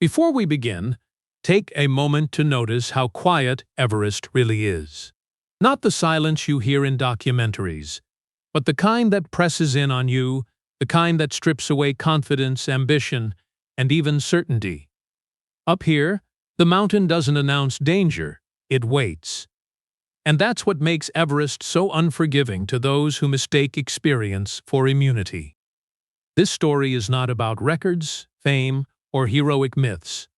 Before we begin, take a moment to notice how quiet Everest really is. Not the silence you hear in documentaries, but the kind that presses in on you, the kind that strips away confidence, ambition, and even certainty. Up here, the mountain doesn't announce danger, it waits. And that's what makes Everest so unforgiving to those who mistake experience for immunity. This story is not about records, fame, or heroic myths.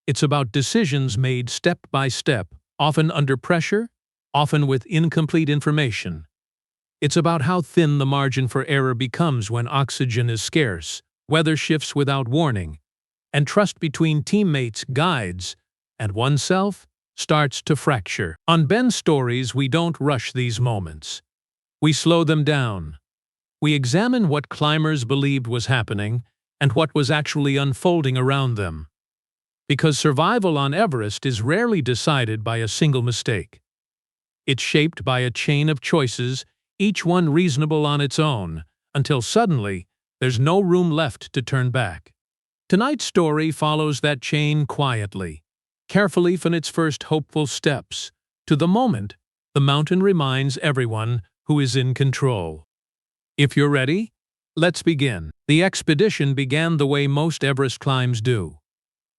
It's about decisions made step by step, often under pressure, often with incomplete information. It's about how thin the margin for error becomes when oxygen is scarce, weather shifts without warning, and trust between teammates, guides, and oneself starts to fracture. On Ben's stories, we don't rush these moments. We slow them down. We examine what climbers believed was happening and what was actually unfolding around them. Because survival on Everest is rarely decided by a single mistake. It's shaped by a chain of choices, each one reasonable on its own, until suddenly there's no room left to turn back. Tonight's story follows that chain quietly, carefully from its first hopeful steps, to the moment the mountain reminds everyone who is in control. If you're ready, let's begin. The expedition began the way most Everest climbs do.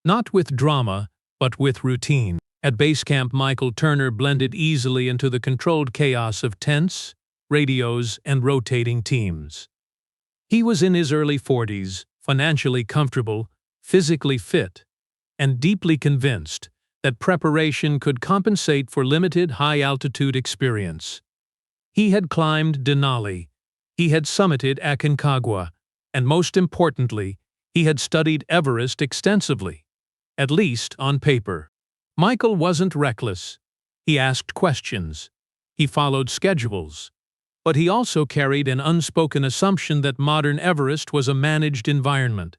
Not with drama, but with routine. At base camp, Michael Turner blended easily into the controlled chaos of tents, radios, and rotating teams. He was in his early 40s, financially comfortable, physically fit, and deeply convinced that preparation could compensate for limited high-altitude experience. He had climbed Denali, he had summited Aconcagua, and most importantly, he had studied Everest extensively, at least on paper. Michael wasn't reckless. He asked questions. He followed schedules. But he also carried an unspoken assumption that modern Everest was a managed environment.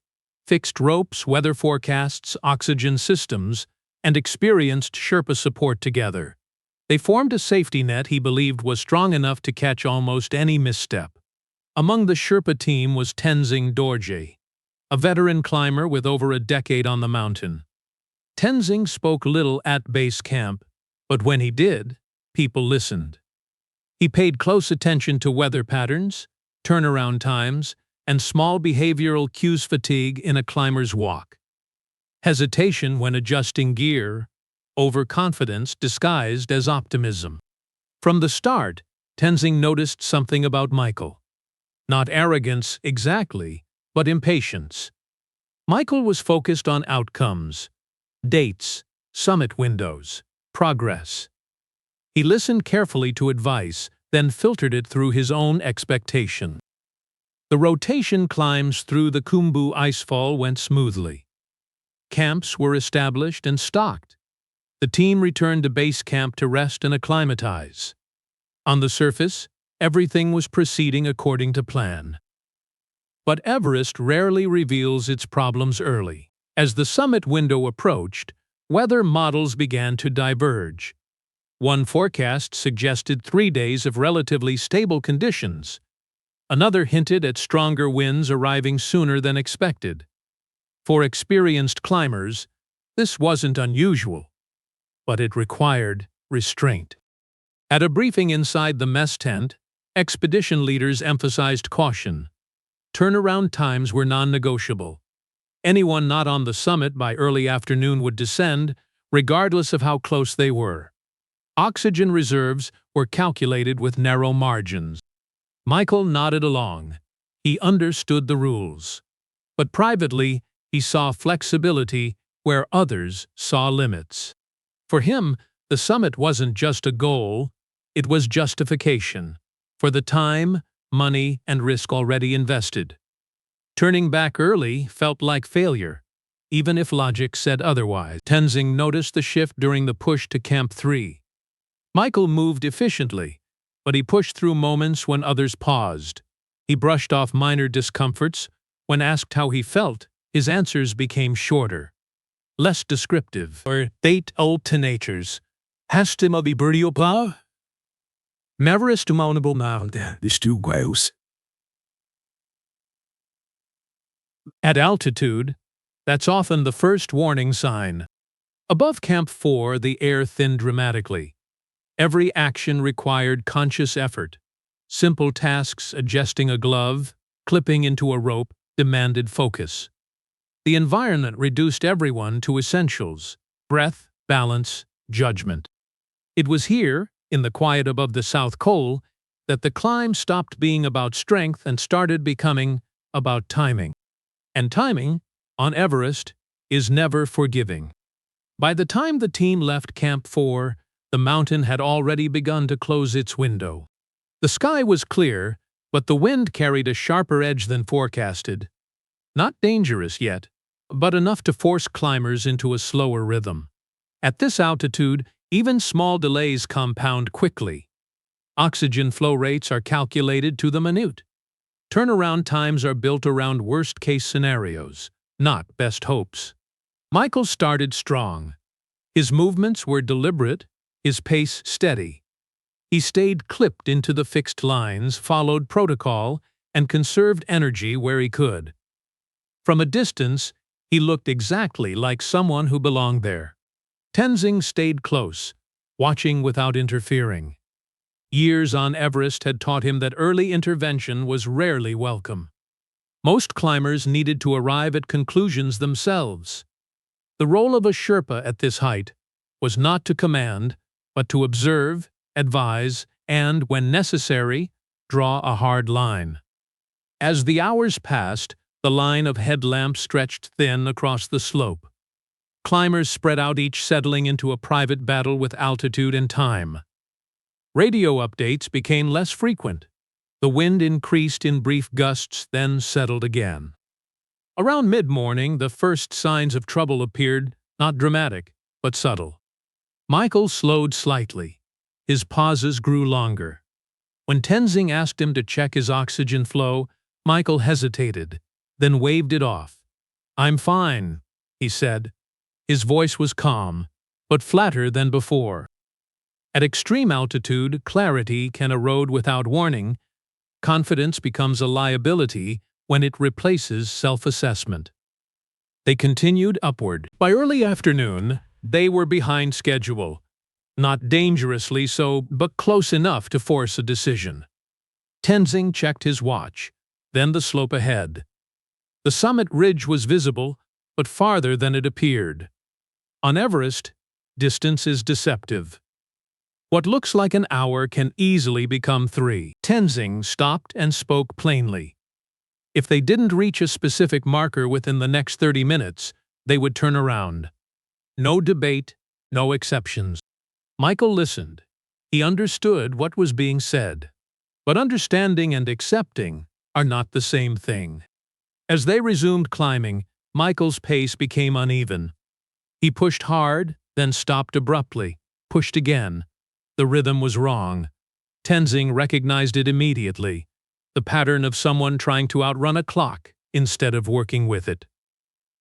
Fixed ropes, weather forecasts, oxygen systems, and experienced Sherpa support together. They formed a safety net he believed was strong enough to catch almost any misstep. Among the Sherpa team was Tenzing Dorje, a veteran climber with over a decade on the mountain. Tenzing spoke little at base camp, but when he did, people listened. He paid close attention to weather patterns, turnaround times, and small behavioral cues, fatigue in a climber's walk, hesitation when adjusting gear, overconfidence disguised as optimism. From the start, Tenzing noticed something about Michael. Not arrogance exactly, but impatience. Michael was focused on outcomes, dates, summit windows, progress. He listened carefully to advice, then filtered it through his own expectation. The rotation climbs through the Khumbu icefall went smoothly. Camps were established and stocked. The team returned to base camp to rest and acclimatize. On the surface, everything was proceeding according to plan. But Everest rarely reveals its problems early. As the summit window approached, weather models began to diverge. One forecast suggested 3 days of relatively stable conditions. Another hinted at stronger winds arriving sooner than expected. For experienced climbers, this wasn't unusual, but it required restraint. At a briefing inside the mess tent, expedition leaders emphasized caution. Turnaround times were non-negotiable. Anyone not on the summit by early afternoon would descend, regardless of how close they were. Oxygen reserves were calculated with narrow margins. Michael nodded along. He understood the rules. But privately, he saw flexibility where others saw limits. For him, the summit wasn't just a goal, it was justification for the time, money, and risk already invested. Turning back early felt like failure, even if logic said otherwise. Tenzing noticed the shift during the push to Camp 3. Michael moved efficiently, but he pushed through moments when others paused. He brushed off minor discomforts. When asked how he felt, his answers became shorter, less descriptive. Or date alternators. Hastima viburio plau? Everest umaunable naalde, the stu guaus. At altitude, That's often the first warning sign. Above Camp 4, the air thinned dramatically. Every action required conscious effort. Simple tasks, adjusting a glove, clipping into a rope, demanded focus. The environment reduced everyone to essentials: breath, balance, judgment. It was here, in the quiet above the South Col, that the climb stopped being about strength and started becoming about timing. And timing, on Everest, is never forgiving. By the time the team left Camp 4, the mountain had already begun to close its window. The sky was clear, but the wind carried a sharper edge than forecasted. Not dangerous yet, but enough to force climbers into a slower rhythm. At this altitude, even small delays compound quickly. Oxygen flow rates are calculated to the minute. Turnaround times are built around worst-case scenarios, not best hopes. Michael started strong. His movements were deliberate, his pace steady. He stayed clipped into the fixed lines, followed protocol, and conserved energy where he could. From a distance, he looked exactly like someone who belonged there. Tenzing stayed close, watching without interfering. Years on Everest had taught him that early intervention was rarely welcome. Most climbers needed to arrive at conclusions themselves. The role of a Sherpa at this height was not to command, but to observe, advise, and, when necessary, draw a hard line. As the hours passed, the line of headlamps stretched thin across the slope. Climbers spread out, each settling into a private battle with altitude and time. Radio updates became less frequent. The wind increased in brief gusts, then settled again. Around mid-morning, the first signs of trouble appeared, not dramatic, but subtle. Michael slowed slightly. His pauses grew longer. When Tenzing asked him to check his oxygen flow, Michael hesitated, then waved it off. "I'm fine," he said. His voice was calm, but flatter than before. At extreme altitude, clarity can erode without warning. Confidence becomes a liability when it replaces self-assessment. They continued upward. By early afternoon, they were behind schedule. Not dangerously so, but close enough to force a decision. Tenzing checked his watch, then the slope ahead. The summit ridge was visible, but farther than it appeared. On Everest, distance is deceptive. What looks like an hour can easily become 3. Tenzing stopped and spoke plainly. If they didn't reach a specific marker within the next 30 minutes, they would turn around. No debate, no exceptions. Michael listened. He understood what was being said. But understanding and accepting are not the same thing. As they resumed climbing, Michael's pace became uneven. He pushed hard, then stopped abruptly, pushed again. The rhythm was wrong. Tenzing recognized it immediately. The pattern of someone trying to outrun a clock instead of working with it.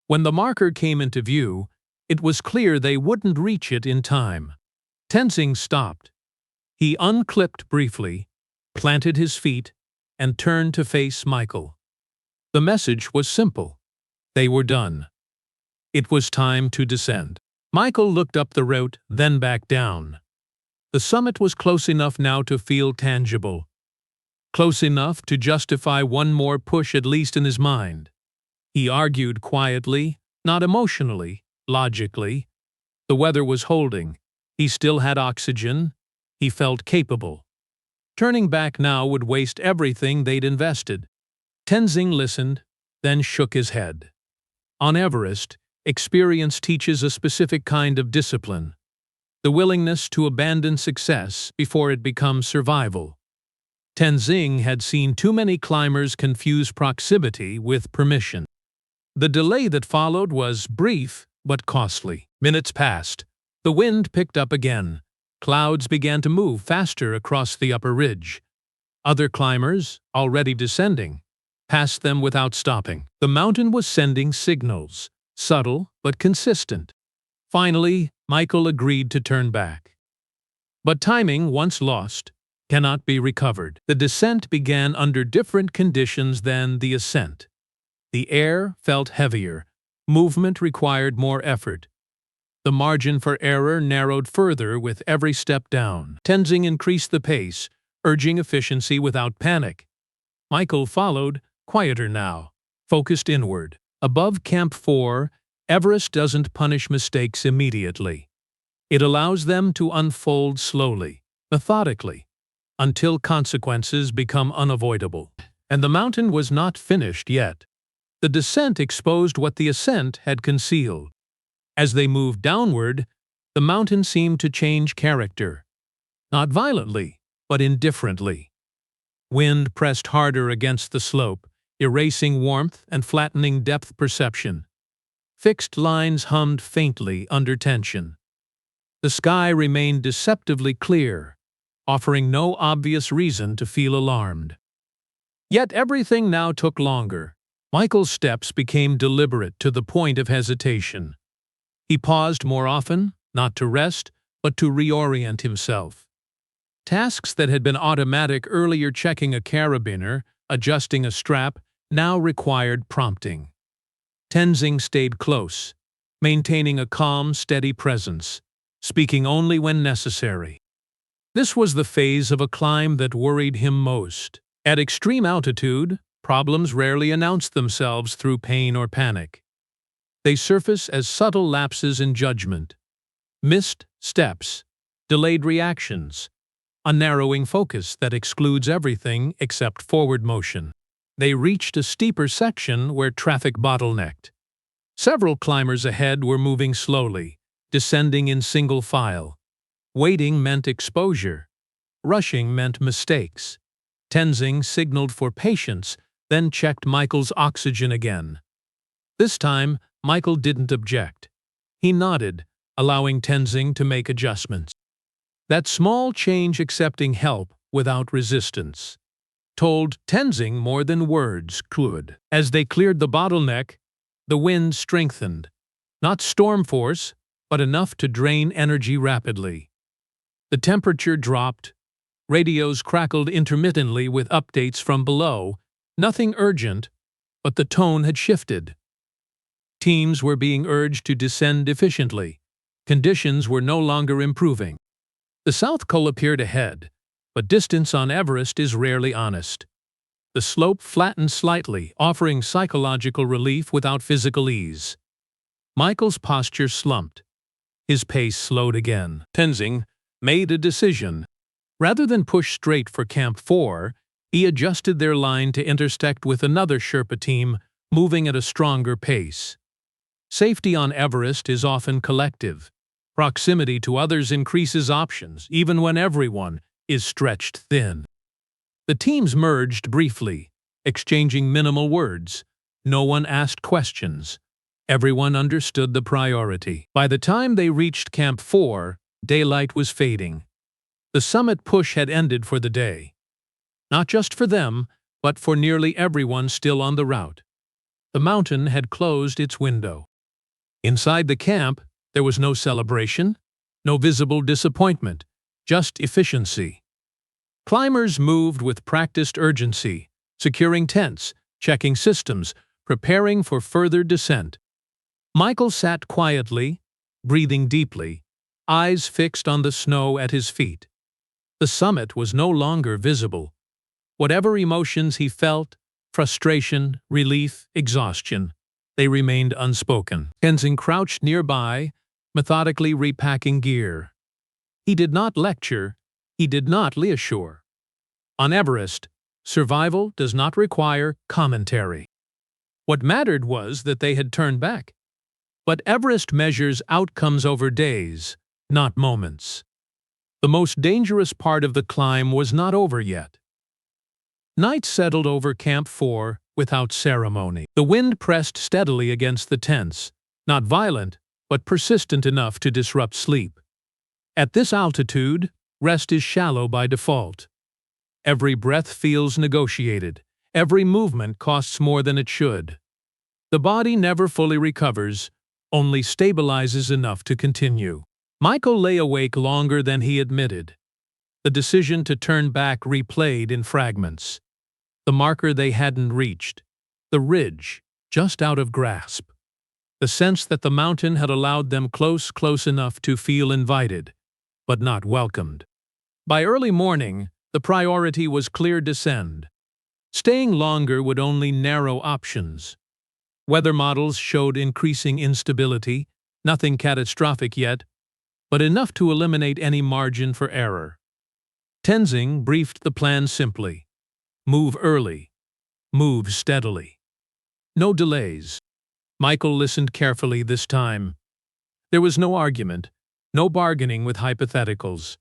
When the marker came into view, it was clear they wouldn't reach it in time. Tenzing stopped. He unclipped briefly, planted his feet, and turned to face Michael. The message was simple. They were done. It was time to descend. Michael looked up the route, then back down. The summit was close enough now to feel tangible. Close enough to justify one more push, at least in his mind. He argued quietly, not emotionally, logically. The weather was holding. He still had oxygen. He felt capable. Turning back now would waste everything they'd invested. Tenzing listened, then shook his head. On Everest, experience teaches a specific kind of discipline. The willingness to abandon success before it becomes survival. Tenzing had seen too many climbers confuse proximity with permission. The delay that followed was brief but costly. Minutes passed. The wind picked up again. Clouds began to move faster across the upper ridge. Other climbers, already descending, passed them without stopping. The mountain was sending signals, subtle but consistent. Finally, Michael agreed to turn back. But timing, once lost, cannot be recovered. The descent began under different conditions than the ascent. The air felt heavier, Movement required more effort. The margin for error narrowed further with every step down. Tenzing increased the pace, urging efficiency without panic. Michael followed, quieter now, focused inward. Above Camp 4, Everest doesn't punish mistakes immediately. It allows them to unfold slowly, methodically, until consequences become unavoidable. And the mountain was not finished yet. The descent exposed what the ascent had concealed. As they moved downward, the mountain seemed to change character. Not violently, but indifferently. Wind pressed harder against the slope, erasing warmth and flattening depth perception. Fixed lines hummed faintly under tension. The sky remained deceptively clear, offering no obvious reason to feel alarmed. Yet everything now took longer. Michael's steps became deliberate to the point of hesitation. He paused more often, not to rest, but to reorient himself. Tasks that had been automatic earlier, checking a carabiner, adjusting a strap, now required prompting. Tenzing stayed close, maintaining a calm, steady presence, speaking only when necessary. This was the phase of a climb that worried him most. At extreme altitude, problems rarely announced themselves through pain or panic. They surface as subtle lapses in judgment, missed steps, delayed reactions, a narrowing focus that excludes everything except forward motion. They reached a steeper section where traffic bottlenecked. Several climbers ahead were moving slowly, descending in single file. Waiting meant exposure. Rushing meant mistakes. Tenzing signaled for patience, then checked Michael's oxygen again. This time, Michael didn't object. He nodded, allowing Tenzing to make adjustments. That small change, accepting help without resistance, told Tenzing more than words could. As they cleared the bottleneck, the wind strengthened. Not storm force, but enough to drain energy rapidly. The temperature dropped. Radios crackled intermittently with updates from below. Nothing urgent, but the tone had shifted. Teams were being urged to descend efficiently. Conditions were no longer improving. The South Col appeared ahead, but distance on Everest is rarely honest. The slope flattened slightly, offering psychological relief without physical ease. Michael's posture slumped. His pace slowed again. Tenzing made a decision. Rather than push straight for Camp 4, he adjusted their line to intersect with another Sherpa team, moving at a stronger pace. Safety on Everest is often collective. Proximity to others increases options, even when everyone is stretched thin. The teams merged briefly, exchanging minimal words. No one asked questions. Everyone understood the priority. By the time they reached Camp 4, daylight was fading. The summit push had ended for the day. Not just for them, but for nearly everyone still on the route. The mountain had closed its window. Inside the camp, there was no celebration, no visible disappointment, just efficiency. Climbers moved with practiced urgency, securing tents, checking systems, preparing for further descent. Michael sat quietly, breathing deeply, eyes fixed on the snow at his feet. The summit was no longer visible. Whatever emotions he felt, frustration, relief, exhaustion, they remained unspoken. Tenzing crouched nearby, methodically repacking gear. He did not lecture, he did not reassure. On Everest, survival does not require commentary. What mattered was that they had turned back. But Everest measures outcomes over days, not moments. The most dangerous part of the climb was not over yet. Night settled over Camp 4 without ceremony. The wind pressed steadily against the tents, not violent, but persistent enough to disrupt sleep. At this altitude, rest is shallow by default. Every breath feels negotiated. Every movement costs more than it should. The body never fully recovers, only stabilizes enough to continue. Michael lay awake longer than he admitted. The decision to turn back replayed in fragments. The marker they hadn't reached. The ridge, just out of grasp. the sense that the mountain had allowed them close enough to feel invited, but not welcomed. By early morning, the priority was clear: descend. Staying longer would only narrow options. Weather models showed increasing instability, nothing catastrophic yet, but enough to eliminate any margin for error. Tenzing briefed the plan simply: move early, move steadily. No delays. Michael listened carefully this time. There was no argument, no bargaining with hypotheticals.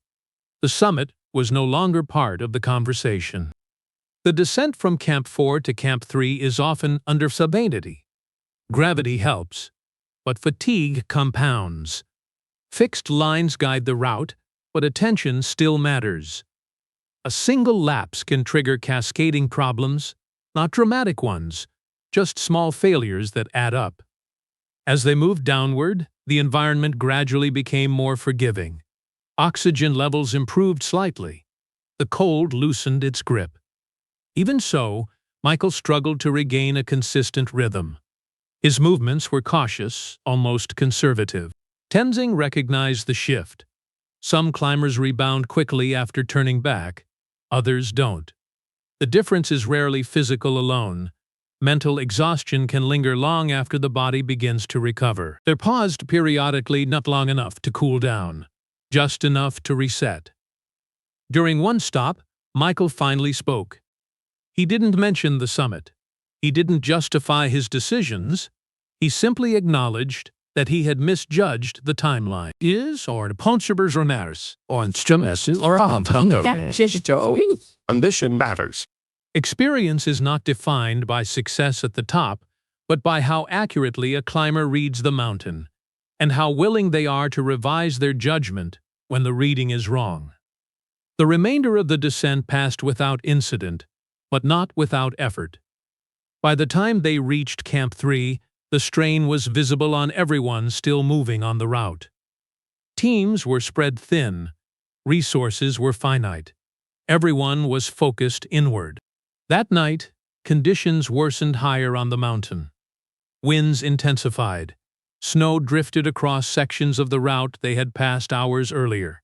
The summit was no longer part of the conversation. The descent from Camp 4 to Camp 3 is often underestimated. Gravity helps, but fatigue compounds. Fixed lines guide the route, but attention still matters. A single lapse can trigger cascading problems, not dramatic ones, just small failures that add up. As they moved downward, the environment gradually became more forgiving. Oxygen levels improved slightly. The cold loosened its grip. Even so, Michael struggled to regain a consistent rhythm. His movements were cautious, almost conservative. Tenzing recognized the shift. Some climbers rebound quickly after turning back, others don't. The difference is rarely physical alone. Mental exhaustion can linger long after the body begins to recover. They paused periodically, not long enough to cool down, just enough to reset. During one stop, Michael finally spoke. He didn't mention the summit. He didn't justify his decisions. He simply acknowledged that he had misjudged the timeline. Ambition matters. Experience is not defined by success at the top, but by how accurately a climber reads the mountain, and how willing they are to revise their judgment when the reading is wrong. The remainder of the descent passed without incident, but not without effort. By the time they reached Camp 3, the strain was visible on everyone still moving on the route. Teams were spread thin, resources were finite. Everyone was focused inward. That night, conditions worsened higher on the mountain. Winds intensified. Snow drifted across sections of the route they had passed hours earlier.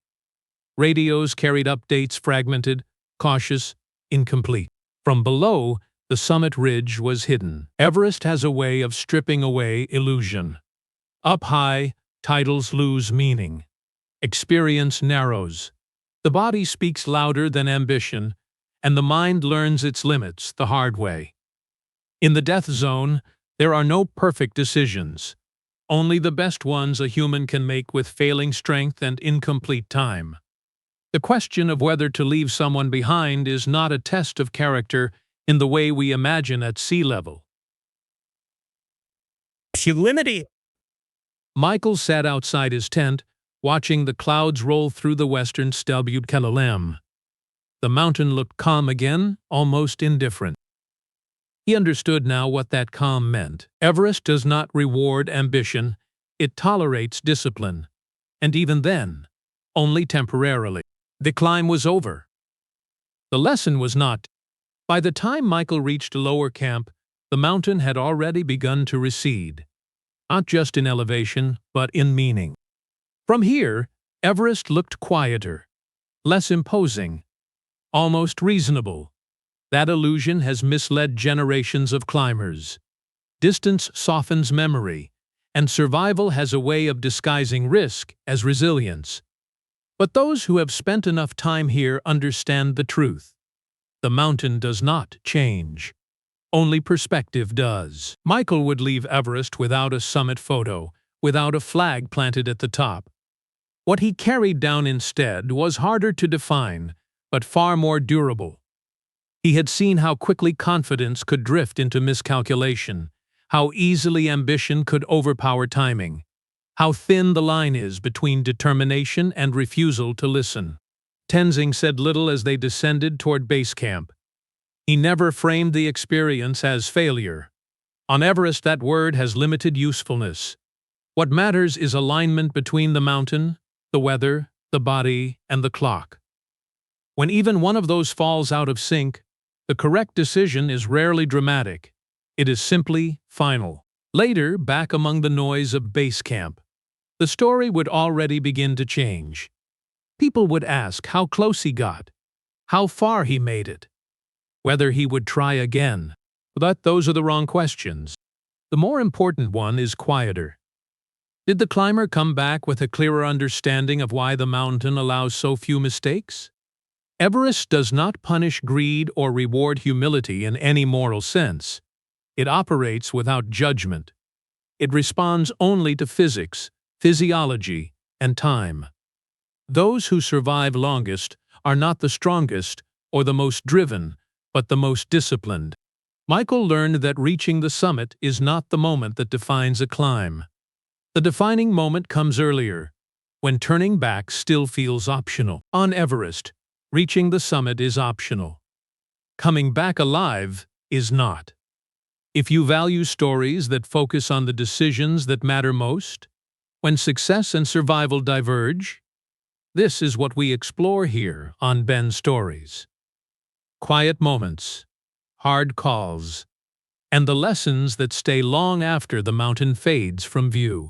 Radios carried updates fragmented, cautious, incomplete. From below, the summit ridge was hidden. Everest has a way of stripping away illusion. Up high, titles lose meaning. Experience narrows. The body speaks louder than ambition, and the mind learns its limits the hard way. In the death zone, there are no perfect decisions. Only the best ones a human can make with failing strength and incomplete time. The question of whether to leave someone behind is not a test of character in the way we imagine at sea level. Humility. Michael sat outside his tent, watching the clouds roll through the western Stelbut Kelalem. The mountain looked calm again, almost indifferent. He understood now what that calm meant. Everest does not reward ambition, it tolerates discipline. And even then, only temporarily. The climb was over. The lesson was not. By the time Michael reached lower camp, the mountain had already begun to recede. Not just in elevation, but in meaning. From here, Everest looked quieter, less imposing, almost reasonable. That illusion has misled generations of climbers. Distance softens memory, and survival has a way of disguising risk as resilience. But those who have spent enough time here understand the truth. The mountain does not change. Only perspective does. Michael would leave Everest without a summit photo, without a flag planted at the top. What he carried down instead was harder to define, but far more durable. He had seen how quickly confidence could drift into miscalculation, how easily ambition could overpower timing, how thin the line is between determination and refusal to listen. Tenzing said little as they descended toward base camp. He never framed the experience as failure. On Everest, that word has limited usefulness. What matters is alignment between the mountain, the weather, the body, and the clock. When even one of those falls out of sync, the correct decision is rarely dramatic. It is simply final. Later, back among the noise of base camp, the story would already begin to change. People would ask how close he got, how far he made it, whether he would try again. But those are the wrong questions. The more important one is quieter. Did the climber come back with a clearer understanding of why the mountain allows so few mistakes? Everest does not punish greed or reward humility in any moral sense. It operates without judgment. It responds only to physics, physiology, and time. Those who survive longest are not the strongest or the most driven, but the most disciplined. Michael learned that reaching the summit is not the moment that defines a climb. The defining moment comes earlier, when turning back still feels optional. On Everest, reaching the summit is optional. Coming back alive is not. If you value stories that focus on the decisions that matter most, when success and survival diverge, this is what we explore here on Ben Stories. Quiet moments, hard calls, and the lessons that stay long after the mountain fades from view.